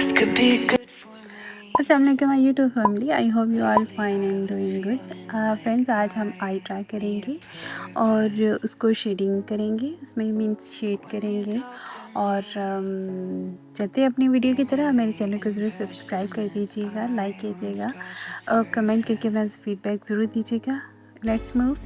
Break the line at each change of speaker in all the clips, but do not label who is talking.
अस्सलाम वालेकुम my YouTube family. I hope you all fine and doing good. Friends, आज हम आई ट्राई करेंगे और उसको शेडिंग करेंगे, उसमें मीन्स शेड करेंगे। और चलते हैं अपनी वीडियो की तरह। मेरे चैनल को ज़रूर सब्सक्राइब कर दीजिएगा, लाइक कीजिएगा और कमेंट करके अपना फीडबैक ज़रूर दीजिएगा। Let's move.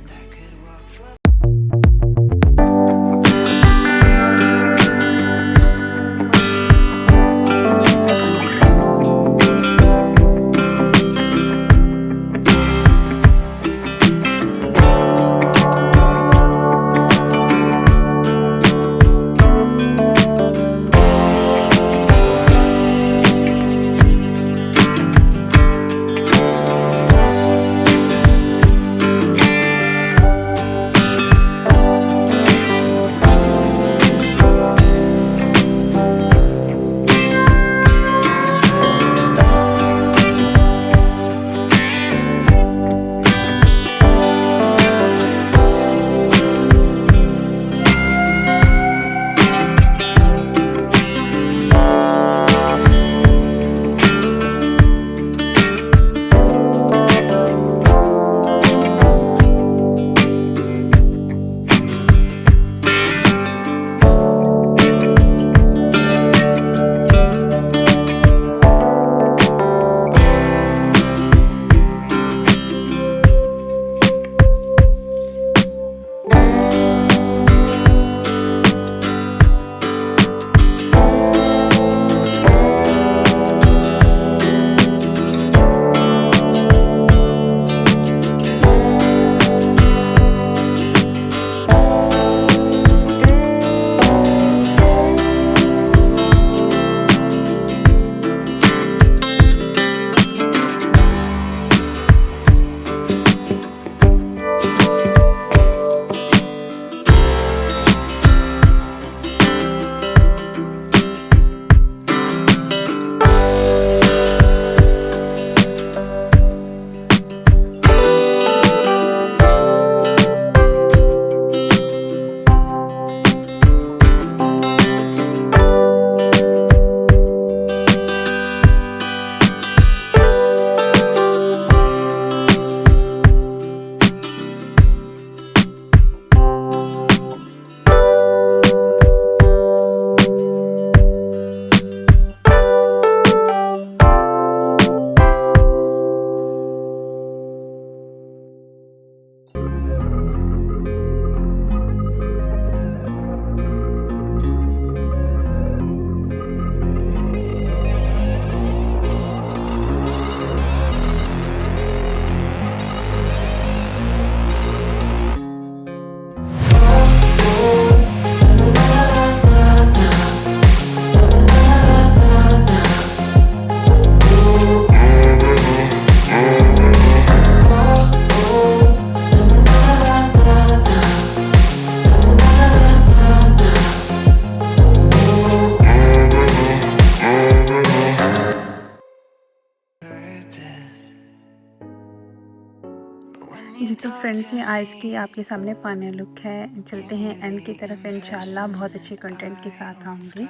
जी तो फ्रेंड्स, ये आज की आपके सामने फाइनल लुक है। चलते हैं एंड की तरफ। इंशाल्लाह बहुत अच्छे कंटेंट के साथ आऊँगी।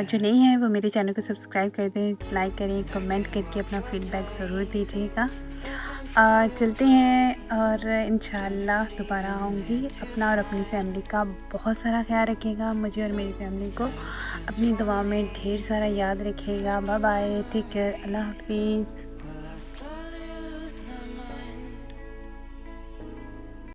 जो नहीं है वो मेरे चैनल को सब्सक्राइब कर दें, लाइक करें, कमेंट करके अपना फीडबैक ज़रूर दीजिएगा। चलते हैं और इंशाल्लाह दोबारा आऊँगी। अपना और अपनी फैमिली का बहुत सारा ख्याल रखिएगा। मुझे और मेरी फैमिली को अपनी दुआ में ढेर सारा याद रखिएगा। बाय बाय, टेक केयर, अल्लाह हाफिज़।